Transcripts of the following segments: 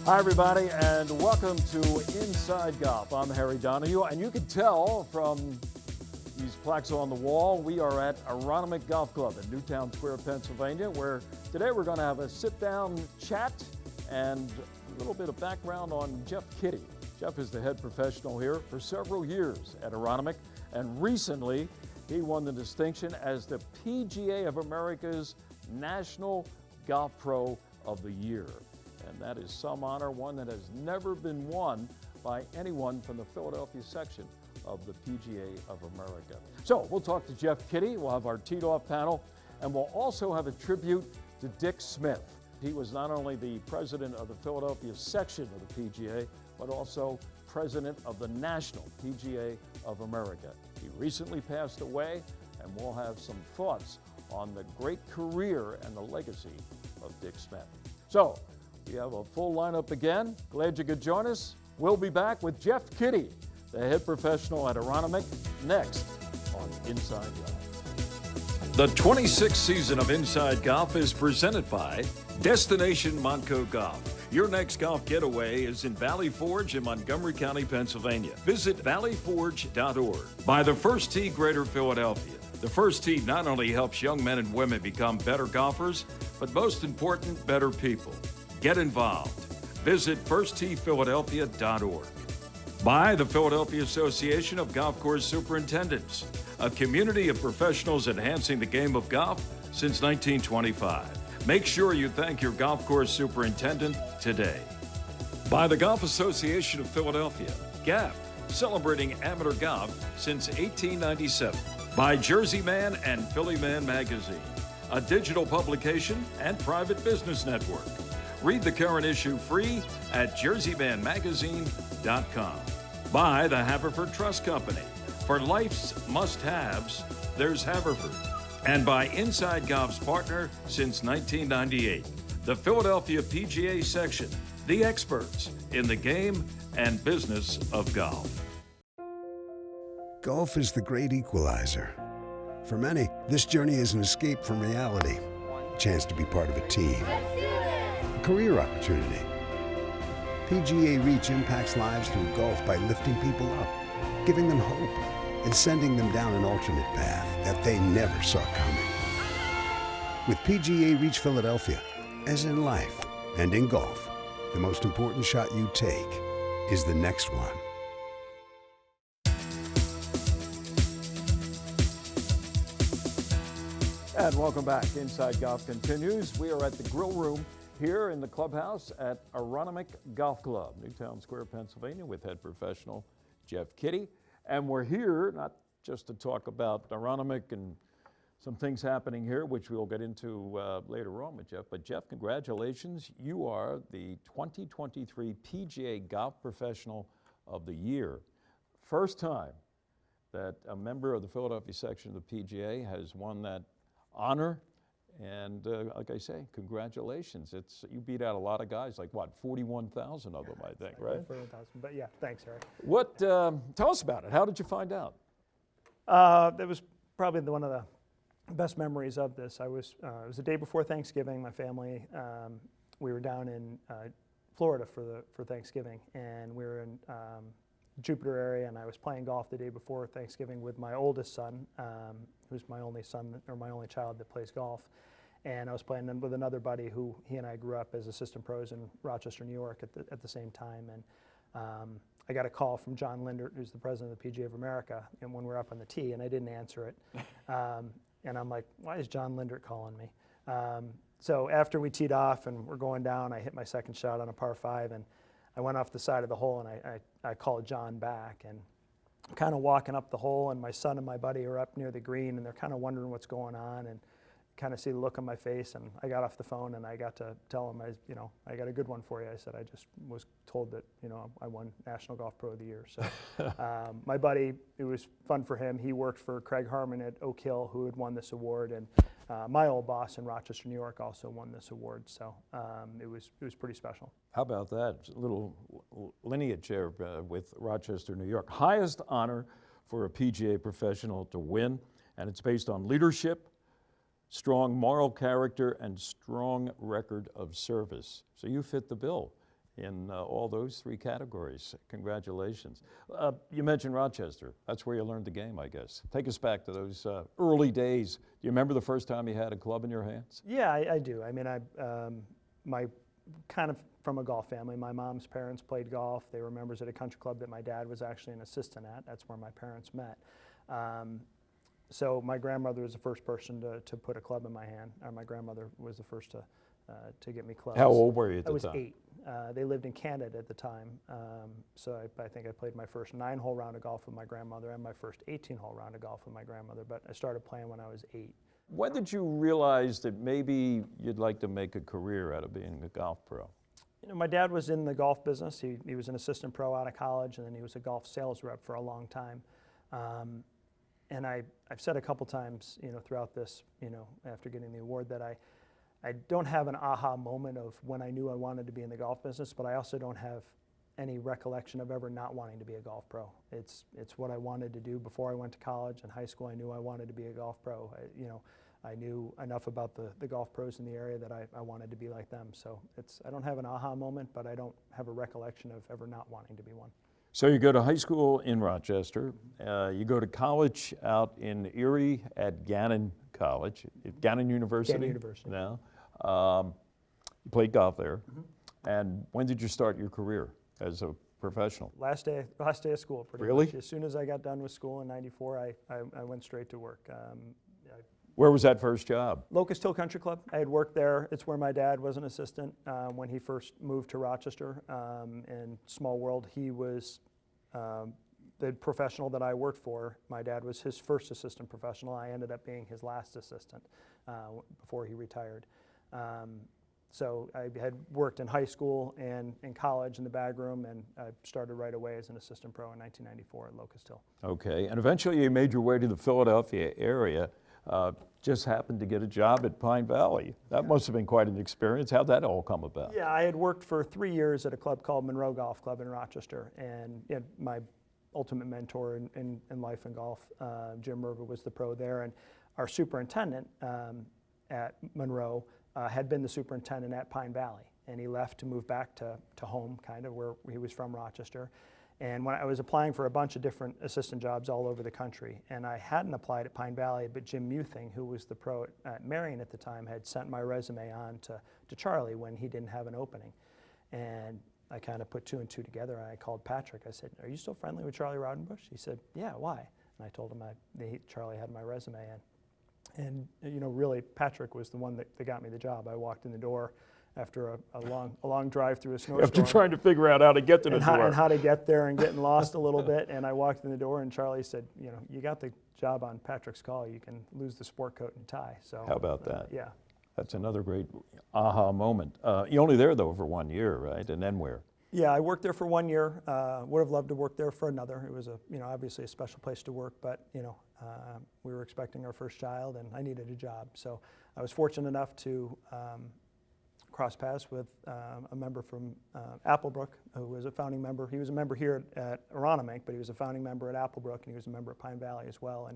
Hi, everybody, and welcome to Inside Golf. I'm Harry Donahue, and you can tell from these plaques on the wall, we are at Aronimink Golf Club in Newtown Square, Pennsylvania, where today we're going to have a sit-down chat and a little bit of background on Jeff Kiddie. Jeff is the head professional here for several years at Aronimink, and recently he won the distinction as the PGA of America's National Golf Pro of the Year. And that is some honor, one that has never been won by anyone from the Philadelphia section of the PGA of America. So we'll talk to Jeff Kiddie, we'll have our teed off panel, and we'll also have a tribute to Dick Smith. He was not only the president of the Philadelphia section of the PGA, but also president of the National PGA of America. He recently passed away, and we'll have some thoughts on the great career and the legacy of Dick Smith. So, we have a full lineup again. Glad you could join us. We'll be back with Jeff Kiddie, the head professional at Aronimink, next on Inside Golf. The 26th season of Inside Golf is presented by Destination Montco Golf. Your next golf getaway is in Valley Forge in Montgomery County, Pennsylvania. Visit valleyforge.org. By the First Tee Greater Philadelphia. The First Tee not only helps young men and women become better golfers, but most important, better people. Get involved. Visit firstteephiladelphia.org. By the Philadelphia Association of Golf Course Superintendents, a community of professionals enhancing the game of golf since 1925. Make sure you thank your golf course superintendent today. By the Golf Association of Philadelphia, GAP, celebrating amateur golf since 1897. By Jersey Man and Philly Man Magazine, a digital publication and private business network. Read the current issue free at jerseymanmagazine.com. By the Haverford Trust Company. For life's must-haves, there's Haverford. And by Inside Golf's partner since 1998, the Philadelphia PGA section, the experts in the game and business of golf. Golf is the great equalizer. For many, this journey is an escape from reality, a chance to be part of a team. Career opportunity. PGA Reach impacts lives through golf by lifting people up, giving them hope, and sending them down an alternate path that they never saw coming. With PGA Reach Philadelphia, as in life and in golf, the most important shot you take is the next one. And welcome back. Inside Golf continues. We are at the grill room here in the clubhouse at Aronimink Golf Club, Newtown Square, Pennsylvania, with head professional Jeff Kiddie. And we're here not just to talk about Aronimink and some things happening here, which we'll get into later on with Jeff. But Jeff, congratulations. You are the 2023 PGA Golf Professional of the Year. First time that a member of the Philadelphia section of the PGA has won that honor. And like I say, congratulations. You beat out a lot of guys, like what, 41,000 of them, I think, right? 41,000, but yeah, thanks, Harry. What, tell us about it. How did you find out? That was probably one of the best memories of this. It was the day before Thanksgiving. My family, we were down in Florida for Thanksgiving, and we were in Jupiter area, and I was playing golf the day before Thanksgiving with my oldest son, who's my only son, or my only child that plays golf. And I was playing with another buddy who he and I grew up as assistant pros in Rochester, New York at the same time. And I got a call from John Lindert, who's the president of the PGA of America, and when we were up on the tee, and I didn't answer it. And I'm like, why is John Lindert calling me? So after we teed off and we're going down, I hit my second shot on a par 5, and I went off the side of the hole, and I called John back, and I'm kind of walking up the hole, and my son and my buddy are up near the green, and they're kind of wondering what's going on, and kind of see the look on my face. And I got off the phone, and I got to tell him, I got a good one for you. I said, I just was told that, I won National Golf Pro of the Year. So my buddy, it was fun for him. He worked for Craig Harmon at Oak Hill, who had won this award, and my old boss in Rochester, New York, also won this award. So it was pretty special. How about that? A little lineage there with Rochester, New York. Highest honor for a PGA professional to win, and it's based on leadership, strong moral character, and strong record of service. So you fit the bill. in all those three categories. Congratulations. You mentioned Rochester. That's where you learned the game, I guess. Take us back to those early days. Do you remember the first time you had a club in your hands? Yeah, I do. I mean, my kind of from a golf family. My mom's parents played golf. They were members at a country club that my dad was actually an assistant at. That's where my parents met. So my grandmother was the first person to put a club in my hand. Or my grandmother was the first to get me clubs. How old were you at the time? I was 8. They lived in Canada at the time, so I think I played my first 9-hole round of golf with my grandmother and my first 18-hole round of golf with my grandmother, but I started playing when I was 8. When did you realize that maybe you'd like to make a career out of being a golf pro? You know, my dad was in the golf business. He was an assistant pro out of college, and then he was a golf sales rep for a long time. And I've said a couple times, you know, throughout this, you know, after getting the award, that I don't have an aha moment of when I knew I wanted to be in the golf business, but I also don't have any recollection of ever not wanting to be a golf pro. It's what I wanted to do before I went to college. In high school, I knew I wanted to be a golf pro. I knew enough about the golf pros in the area that I wanted to be like them. So I don't have an aha moment, but I don't have a recollection of ever not wanting to be one. So you go to high school in Rochester. You go to college out in Erie at Gannon College, at Gannon University. Gannon University. Now, you played golf there. Mm-hmm. And when did you start your career as a professional? Last day of school, pretty really? much. As soon as I got done with school in '94, I went straight to work. Where was that first job? Locust Hill Country Club. I had worked there. It's where my dad was an assistant when he first moved to Rochester. And small world, he was the professional that I worked for. My dad was his first assistant professional. I ended up being his last assistant before he retired. So I had worked in high school and in college in the bag room, and I started right away as an assistant pro in 1994 at Locust Hill. Okay, and eventually you made your way to the Philadelphia area. Just happened to get a job at Pine Valley. That must have been quite an experience. How'd that all come about? Yeah, I had worked for 3 years at a club called Monroe Golf Club in Rochester, and my ultimate mentor in life and golf, Jim Merva, was the pro there, and our superintendent at Monroe had been the superintendent at Pine Valley, and he left to move back to home, kind of where he was from, Rochester. And when I was applying for a bunch of different assistant jobs all over the country, and I hadn't applied at Pine Valley, but Jim Muthing, who was the pro at Marion at the time, had sent my resume on to Charlie when he didn't have an opening. And I kind of put 2 and 2 together, and I called Patrick. I said, "Are you still friendly with Charlie Raudenbush?" He said, "Yeah, why?" And I told him Charlie had my resume in. And you know, really, Patrick was the one that got me the job. I walked in the door after a long drive through a snowstorm. After trying to figure out how to get to the door. And how to get there and getting lost a little bit. And I walked in the door, and Charlie said, "You know, you got the job on Patrick's call. You can lose the sport coat and tie." So how about that? Yeah. That's another great aha moment. You're only there, though, for 1 year, right? And then where? Yeah, I worked there for 1 year. Would have loved to work there for another. It was obviously a special place to work, but we were expecting our first child, and I needed a job. So I was fortunate enough to cross paths with a member from Applebrook, who was a founding member. He was a member here at Aronimink, but he was a founding member at Applebrook, and he was a member at Pine Valley as well.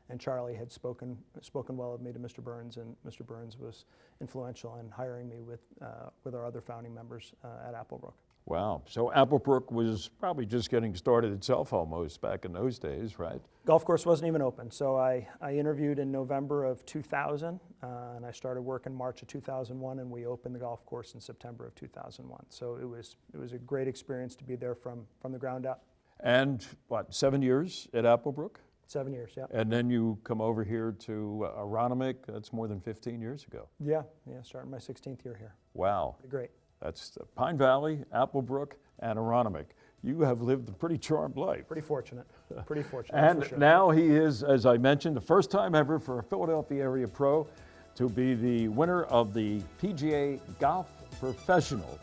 And Charlie had spoken well of me to Mr. Burns, and Mr. Burns was influential in hiring me with our other founding members at Applebrook. Wow. So Applebrook was probably just getting started itself almost back in those days, right? Golf course wasn't even open. So I interviewed in November of 2000, and I started work in March of 2001, and we opened the golf course in September of 2001. So it was a great experience to be there from the ground up. And what, 7 years at Applebrook? 7 years, yeah. And then you come over here to Aronimink. That's more than 15 years ago. Yeah, starting my 16th year here. Wow. Great. That's Pine Valley, Applebrook, and Aronimink. You have lived a pretty charmed life. Pretty fortunate. Pretty fortunate. And for sure. now he is, as I mentioned, the first time ever for a Philadelphia area pro to be the winner of the PGA Golf Professional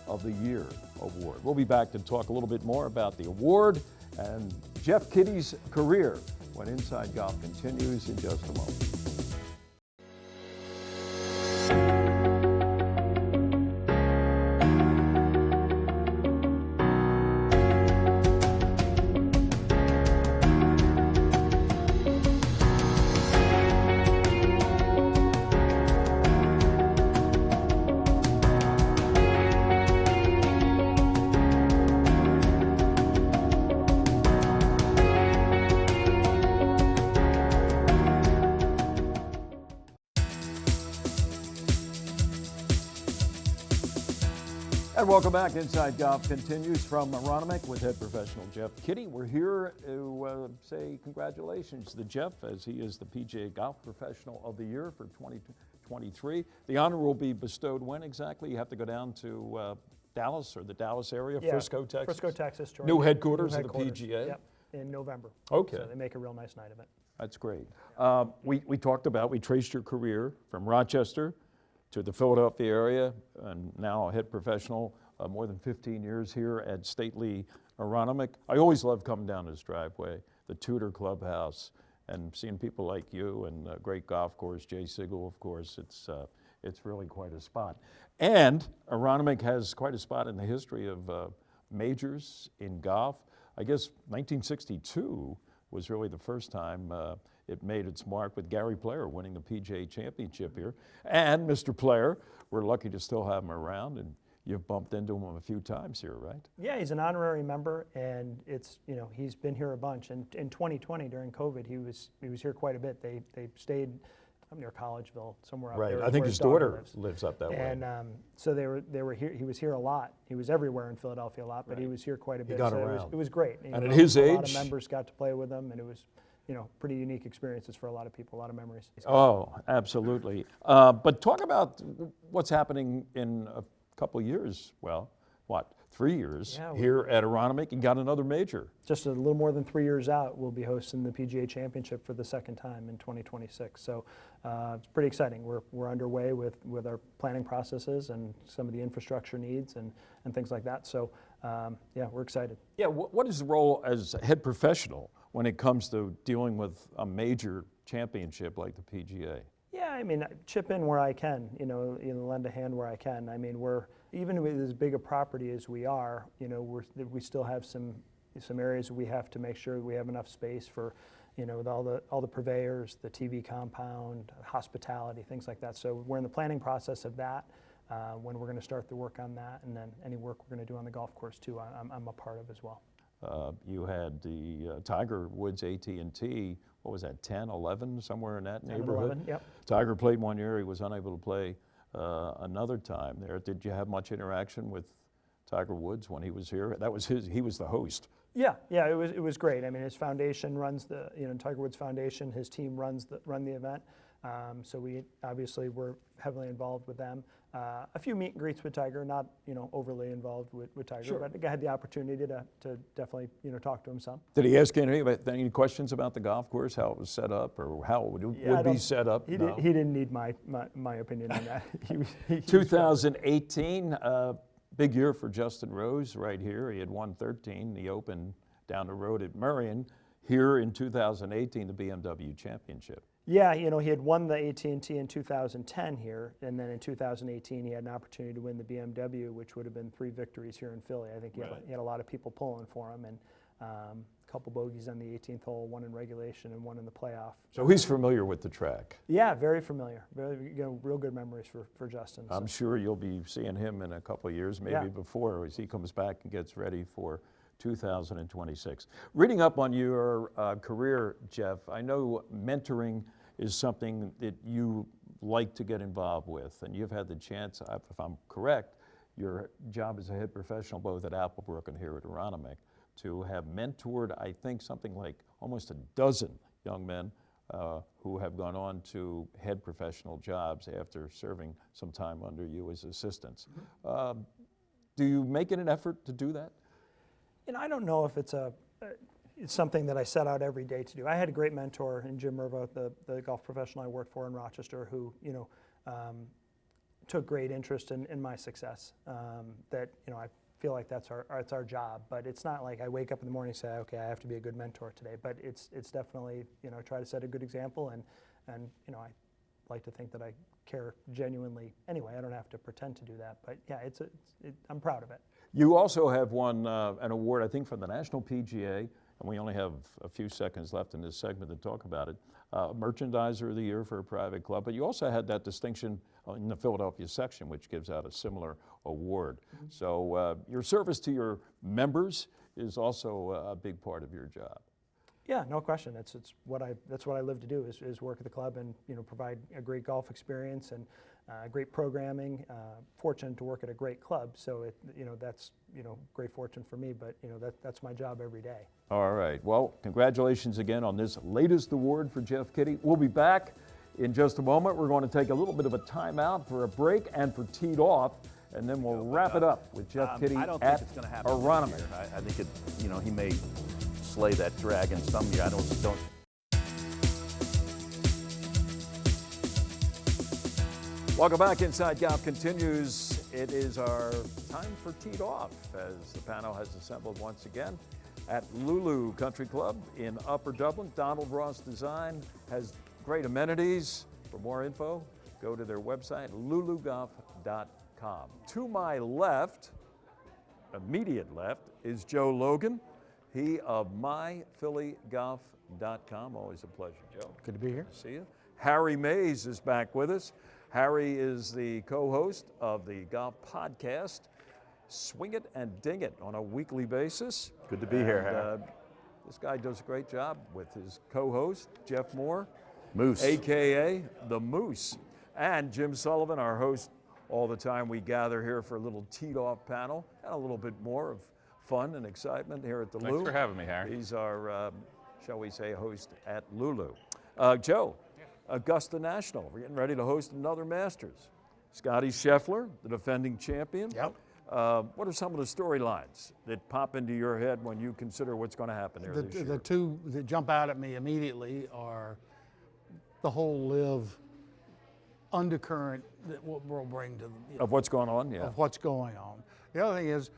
of the Year award. We'll be back to talk a little bit more about the award and Jeff Kiddie's career when Inside Golf continues in just a moment. And welcome back. Inside Golf continues from Aronimink with head professional Jeff Kiddie. We're here to say congratulations to Jeff, as he is the PGA Golf Professional of the Year for 2023. The honor will be bestowed when exactly? You have to go down to Dallas or the Dallas area, Yeah, Frisco, Texas? Frisco, Texas. New headquarters of the PGA? Yep, in November. Okay. So they make a real nice night of it. That's great. We traced your career from Rochester to the Philadelphia area, and now a head professional, more than 15 years here at stately Aronimink. I always love coming down this driveway, the Tudor Clubhouse, and seeing people like you and a great golf course, Jay Sigel, of course. It's really quite a spot. And Aronimink has quite a spot in the history of majors in golf. I guess 1962 was really the first time it made its mark, with Gary Player winning the PGA Championship here. And Mr. Player, we're lucky to still have him around, and you've bumped into him a few times here, right? Yeah, he's an honorary member, and it's, you know, he's been here a bunch. And in 2020, during COVID, he was here quite a bit. They stayed up near Collegeville, somewhere out there. Right. I think where his daughter lives. lives up that way. And so they were here. He was here a lot. He was everywhere in Philadelphia a lot, but he was here quite a bit. got so around. It was great. You And know, at his a lot age- of members got to play with him, and it was, you know, pretty unique experiences for a lot of people, a lot of memories. Oh, absolutely. But talk about what's happening in a couple years. Well, what, 3 years Yeah, here at Aronimink? You got another major. Just a little more than 3 years out, we'll be hosting the PGA Championship for the second time in 2026. So it's pretty exciting. We're underway with our planning processes and some of the infrastructure needs and things like that. So yeah, we're excited. Yeah, what is the role as a head professional when it comes to dealing with a major championship like the PGA? Yeah, I mean, chip in where I can, you know, lend a hand where I can. I mean, even with as big a property as we are, you know, we still have some areas we have to make sure we have enough space for, you know, with all the purveyors, the TV compound, hospitality, things like that. So we're in the planning process of that, when we're going to start the work on that, and then any work we're going to do on the golf course too, I'm a part of as well. You had the Tiger Woods AT&T, what was that, 10, 11, somewhere in that 10 and neighborhood? 11, yep. Tiger played one year, he was unable to play another time there. Did you have much interaction with Tiger Woods when he was here? That was he was the host. Yeah, it was great. I mean, his foundation runs the, you know, Tiger Woods Foundation, his team run the event. So we obviously were heavily involved with them. A few meet and greets with Tiger, not, you know, overly involved with Tiger, Sure. but I had the opportunity to definitely, you know, talk to him some. Did he ask any questions about the golf course, how it was set up, or how it would be set up? He, No. he didn't need my opinion on that. he 2018, big year for Justin Rose right here. He had won 13, the Open down the road at Merion. Here in 2018, the BMW Championship. Yeah, you know, he had won the AT&T in 2010 here, and then in 2018 he had an opportunity to win the BMW, which would have been 3 victories here in Philly. I think he had a lot of people pulling for him, and a couple bogeys on the 18th hole, one in regulation and one in the playoff. So he's familiar with the track. Yeah, very familiar. Very, you know, real good memories for Justin. I'm sure you'll be seeing him in a couple of years, maybe before, as he comes back and gets ready for 2026. Reading up on your career, Jeff, I know mentoring is something that you like to get involved with, and you've had the chance, if I'm correct, your job as a head professional both at Applebrook and here at Aronimink, to have mentored, I think, something like almost a dozen young men who have gone on to head professional jobs after serving some time under you as assistants. Do you make it an effort to do that? And I don't know if it's something that I set out every day to do. I had a great mentor in Jim Merva, the golf professional I worked for in Rochester, who, you know, took great interest in my success. That, you know, I feel like that's our job. But it's not like I wake up in the morning and say, okay, I have to be a good mentor today. But it's definitely, you know, try to set a good example, and you know, I like to think that I care genuinely. Anyway, I don't have to pretend to do that. But yeah, I'm proud of it. You also have won an award, I think, from the National PGA, and we only have a few seconds left in this segment to talk about it, Merchandiser of the Year for a private club, but you also had that distinction in the Philadelphia section, which gives out a similar award. Mm-hmm. So your service to your members is also a big part of your job. Yeah, no question. That's what I live to do is work at the club and, you know, provide a great golf experience and great programming, fortunate to work at a great club. So that's great fortune for me. But that's my job every day. All right. Well, congratulations again on this latest award for Jeff Kiddie. We'll be back in just a moment. We're going to take a little bit of a timeout for a break and for Teed Off, and then we'll wrap it up with Jeff Kiddie I don't at think it's going to happen Aronimink. this year. I think he may slay that dragon some year. I don't. Welcome back. Inside Golf continues. It is our time for Teed Off as the panel has assembled once again at Lulu Country Club in Upper Dublin. Donald Ross Design has great amenities. For more info, go to their website, lulugolf.com. To my left, immediate left, is Joe Logan. He of myphillygolf.com. Always a pleasure, Joe. Good to be here. See you. Harry Mays is back with us. Harry is the co-host of the golf podcast, Swing It and Ding It, on a weekly basis. Good to be here, Harry. This guy does a great job with his co-host, Jeff Moore, Moose. AKA the Moose, and Jim Sullivan, our host. All the time we gather here for a little Teed Off panel and a little bit more of fun and excitement here at the Lulu. Thanks for having me, Harry. He's our, shall we say, host at Lulu. Joe, Augusta National, we're getting ready to host another Masters. Scotty Scheffler, the defending champion. Yep. What are some of the storylines that pop into your head when you consider what's going to happen there this year? The two that jump out at me immediately are the whole live undercurrent that we'll bring to Of what's going on, yeah. of what's going on. The other thing is,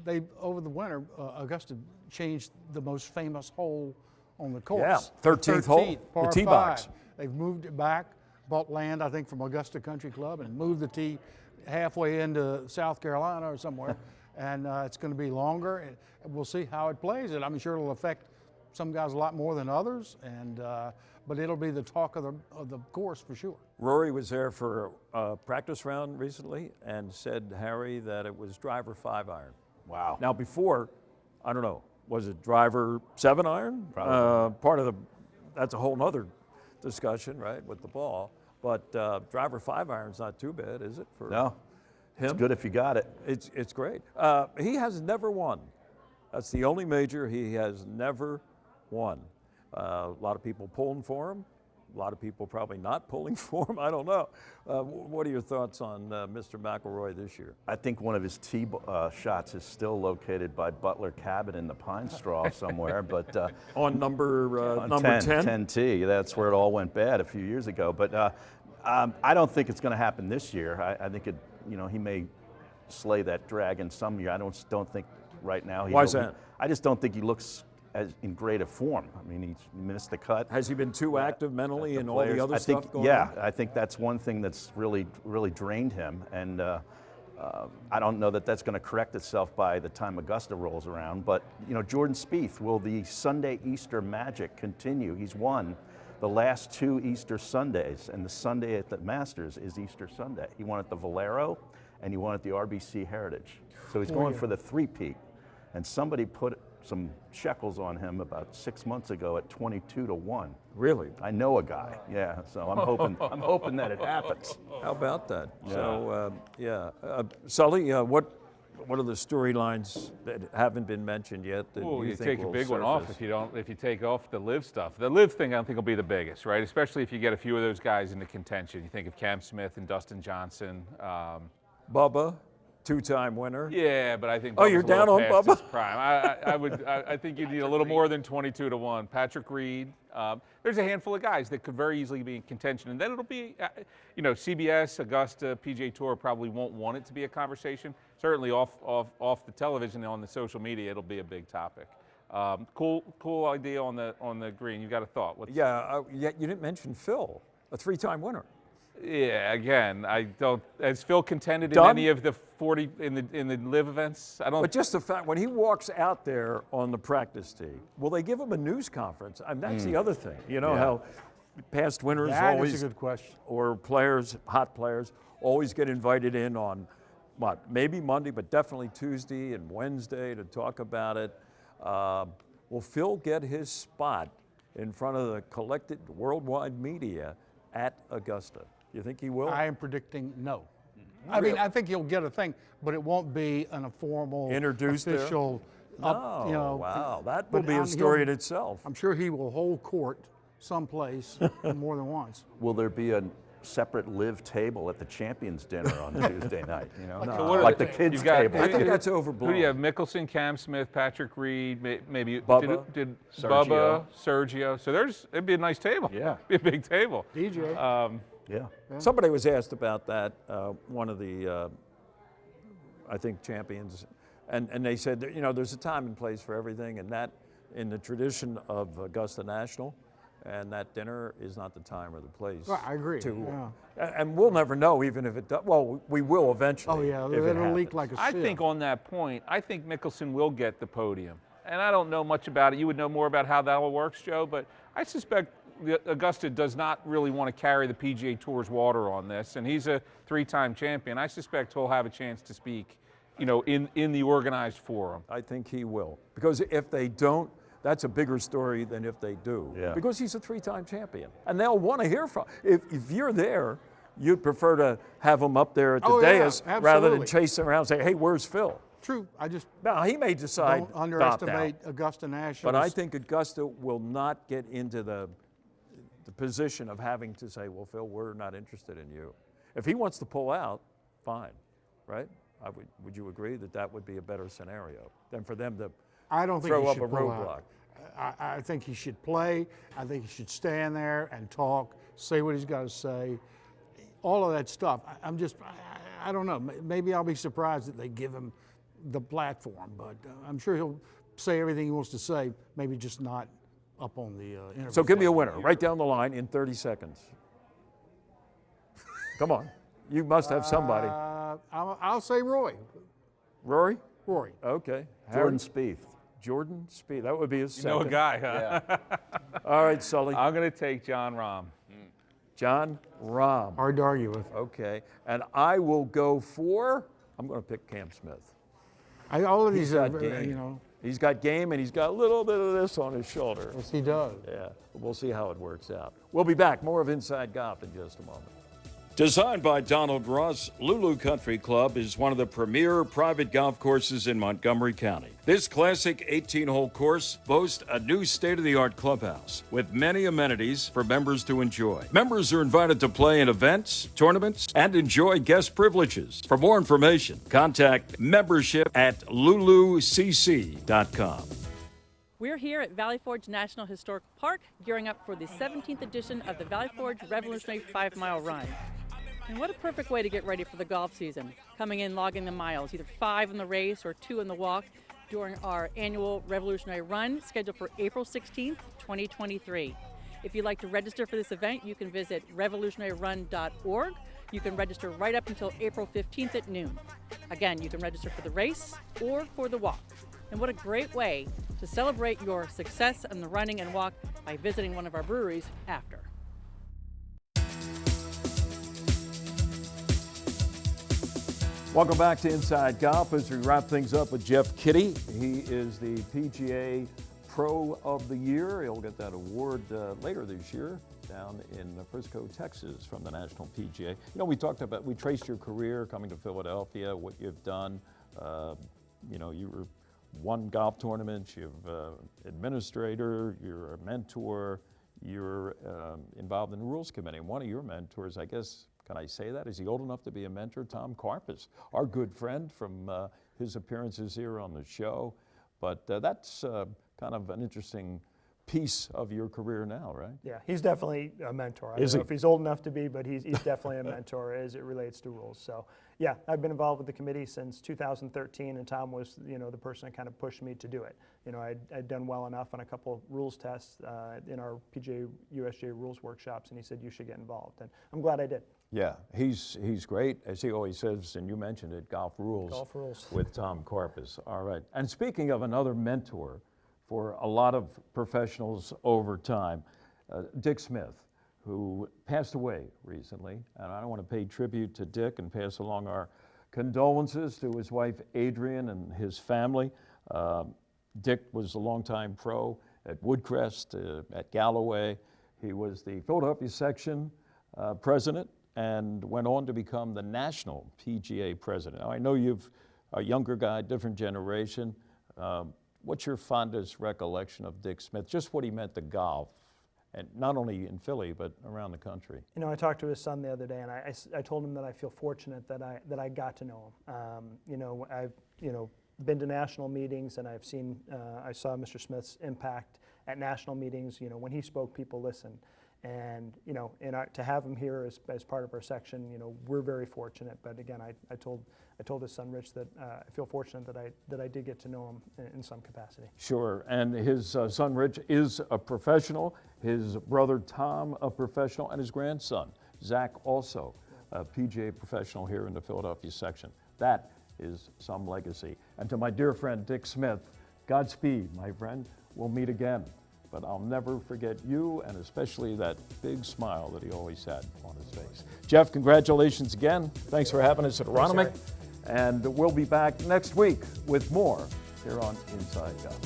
they over the winter, Augusta changed the most famous hole on the course. Yeah, 13th hole, the par tee box. 5. They've moved it back, bought land, I think, from Augusta Country Club, and moved the tee halfway into South Carolina or somewhere. And it's going to be longer, and we'll see how it plays. And I'm sure it'll affect some guys a lot more than others, and but it'll be the talk of the course for sure. Rory was there for a practice round recently and said, Harry, that it was driver 5-iron. Wow. Now before, I don't know, was it driver 7-iron? Probably. That's a whole nother discussion, right, with the ball. But driver 5-iron's not too bad, is it? For No. him? It's good if you got it. It's great. He has never won. That's the only major he has never won. A lot of people pulling for him. A lot of people probably not pulling for him. I don't know. What are your thoughts on Mr. McIlroy this year? I think one of his tee shots is still located by Butler Cabot in the pine straw somewhere, but On number on number 10? 10 tee, that's where it all went bad a few years ago. But I don't think it's going to happen this year. I think he may slay that dragon some year. I don't think right now. Why is that? I just don't think he looks as in great a form. I mean, he missed the cut. Has he been too active mentally and all Players. the other I stuff think, going yeah, on? I think that's one thing that's really drained him, and I don't know that that's going to correct itself by the time Augusta rolls around. But Jordan Spieth, will the Sunday Easter magic continue? He's won the last 2 Easter Sundays, and the Sunday at the Masters is Easter Sunday. He won at the Valero, and he won at the RBC Heritage. So he's going for the three-peat, and somebody put some shekels on him about 6 months ago at 22-1. Really? I know a guy, yeah. So I'm hoping that it happens. How about that? Yeah. So, Sully, what are the storylines that haven't been mentioned yet that Well, you you think take a will big one off surface? if you take off the live stuff. The live thing I don't think will be the biggest, right? Especially if you get a few of those guys into contention. You think of Cam Smith and Dustin Johnson. Bubba, 2-time winner. Yeah, but I think. Oh, you're Bubba's a little down on past Bubba? his prime. I think you need a little more than 22-1. Patrick Reed. There's a handful of guys that could very easily be in contention, and then it'll be, CBS, Augusta, PGA Tour probably won't want it to be a conversation. Certainly off the television and on the social media, it'll be a big topic. Cool idea on the green. You got a thought? You didn't mention Phil, a 3-time winner. Yeah, again, I don't. Has Phil contended in Done? any of the 40 in the live events? I don't. But just the fact, when he walks out there on the practice tee, will they give him a news conference? I mean, that's the other thing. You know how past winners That always, is a good question. or players, hot players, always get invited in on maybe Monday, but definitely Tuesday and Wednesday to talk about it. Will Phil get his spot in front of the collected worldwide media at Augusta? You think he will? I am predicting no. I mean, I think he'll get a thing, but it won't be an informal, Introduced there? official. No, You know, wow, that but will be a story in itself. I'm sure he will hold court someplace more than once. Will there be a separate live table at the Champions Dinner on Tuesday night? You know, So what are like the- the kids' you've got- table. I think that's Who overblown. do you have? Mickelson, Cam Smith, Patrick Reed, maybe Bubba. did Sergio. Bubba, Sergio. So it'd be a nice table. Yeah. It'd be a big table. DJ. Yeah. Somebody was asked about that, one of the, I think, champions, and they said, that, you know, there's a time and place for everything, and that, in the tradition of Augusta National, and that dinner is not the time or the place. Well, I agree, And we'll never know, even if it does. Well, we will eventually. Oh, yeah, if it it'll leak happens. like a I sieve. think on that point, I think Mickelson will get the podium. And I don't know much about it. You would know more about how that all works, Joe, but I suspect Augusta does not really want to carry the PGA Tour's water on this, and he's a three-time champion. I suspect he'll have a chance to speak, you know, in the organized forum. I think he will. Because if they don't, that's a bigger story than if they do. Yeah. Because he's a three-time champion. And they'll want to hear from, if you're there, you'd prefer to have him up there at the Oh, yeah, dais rather than absolutely. chase him around and say, hey, where's Phil? True. I just Now, he may decide don't not underestimate now. Augusta National. But I think Augusta will not get into the position of having to say, well, Phil, we're not interested in you. If he wants to pull out, fine, right? Would you agree that that would be a better scenario than for them to I don't think throw he up should a pull roadblock? out. I think he should play. I think he should stand there and talk, say what he's got to say, all of that stuff. I don't know. Maybe I'll be surprised that they give him the platform, but I'm sure he'll say everything he wants to say, maybe just not up on the interview. So give me a stage. winner, right down the line in 30 seconds. Come on, you must have somebody. I'll say Roy. Rory? Rory. Okay. Jordan Spieth. Jordan Spieth, that would be his You second. know a guy, huh? All right, Sully. I'm going to take John Rahm. John Rahm. Hard to argue with. Okay, and I will go for, I'm going to pick Cam Smith. All of He's these are, got game. you know, He's got game and he's got a little bit of this on his shoulder. yes, he does. Yeah, we'll see how it works out. We'll be back. More of Inside Golf in just a moment. Designed by Donald Ross, Lulu Country Club is one of the premier private golf courses in Montgomery County. This classic 18-hole course boasts a new state-of-the-art clubhouse with many amenities for members to enjoy. Members are invited to play in events, tournaments, and enjoy guest privileges. For more information, contact membership at lulucc.com. We're here at Valley Forge National Historic Park, gearing up for the 17th edition of the Valley Forge Revolutionary 5-Mile Run. And what a perfect way to get ready for the golf season. Coming in, logging the miles, either 5 in the race or 2 in the walk during our annual Revolutionary Run, scheduled for April 16th, 2023. If you'd like to register for this event, you can visit revolutionaryrun.org. You can register right up until April 15th at noon. Again, you can register for the race or for the walk. And what a great way to celebrate your success in the running and walk by visiting one of our breweries after. Welcome back to Inside Golf as we wrap things up with Jeff Kiddie. He is the PGA Pro of the Year. He'll get that award later this year down in Frisco, Texas from the National PGA. You know, we traced your career coming to Philadelphia, what you've done. You know, you were won golf tournaments, you're administrator, you're a mentor, you're involved in the rules committee. And one of your mentors, I guess, can I say that? Is he old enough to be a mentor? Tom Karpus, our good friend from his appearances here on the show. But that's kind of an interesting piece of your career now, right? Yeah, he's definitely a mentor. I Is don't know he? if he's old enough to be, but he's definitely a mentor as it relates to rules. So yeah, I've been involved with the committee since 2013, and Tom was, you know, the person that kind of pushed me to do it. You know, I'd done well enough on a couple of rules tests in our PGA USGA rules workshops, and he said you should get involved, and I'm glad I did. Yeah, he's great, as he always says, and you mentioned it, Golf Rules. Golf Rules. With Tom Karpus. All right. And speaking of another mentor for a lot of professionals over time, Dick Smith, who passed away recently. And I want to pay tribute to Dick and pass along our condolences to his wife, Adrian, and his family. Dick was a longtime pro at Woodcrest, at Galloway. He was the Philadelphia section president and went on to become the national PGA president. Now, I know you've a younger guy, different generation. What's your fondest recollection of Dick Smith, just what he meant to golf, and not only in Philly, but around the country? You know, I talked to his son the other day, and I told him that I feel fortunate that I got to know him. You know, I've been to national meetings, and I've seen, I saw Mr. Smith's impact at national meetings. You know, when he spoke, people listened. And, you know, to have him here as part of our section, you know, we're very fortunate. But again, I told his son Rich that I feel fortunate that I did get to know him in some capacity. Sure, and his son Rich is a professional, his brother Tom a professional, and his grandson Zach also a PGA professional here in the Philadelphia section. That is some legacy. And to my dear friend Dick Smith, Godspeed, my friend. We'll meet again. But I'll never forget you, and especially that big smile that he always had on his face. Jeff, congratulations again. Thanks for having us at Aronimink. And we'll be back next week with more here on Inside Golf.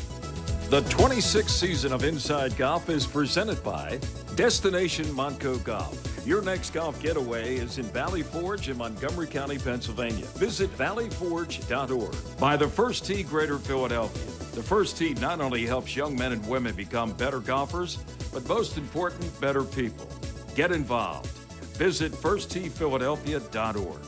The 26th season of Inside Golf is presented by Destination Montco Golf. Your next golf getaway is in Valley Forge in Montgomery County, Pennsylvania. Visit valleyforge.org. By the First Tee Greater Philadelphia. The First Tee not only helps young men and women become better golfers, but most important, better people. Get involved. Visit firstteephiladelphia.org.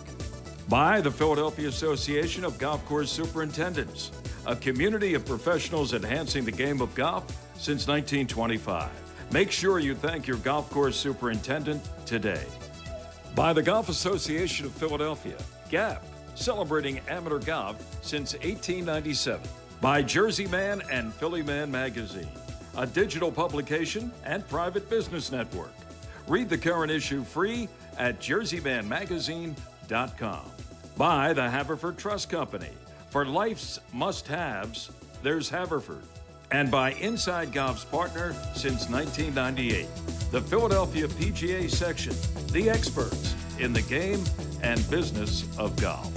By the Philadelphia Association of Golf Course Superintendents, a community of professionals enhancing the game of golf since 1925. Make sure you thank your golf course superintendent today. By the Golf Association of Philadelphia, GAP, celebrating amateur golf since 1897. By Jersey Man and Philly Man Magazine, a digital publication and private business network. Read the current issue free at jerseymanmagazine.com. By the Haverford Trust Company. For life's must-haves, there's Haverford. And by Inside Golf's partner since 1998, the Philadelphia PGA section, the experts in the game and business of golf.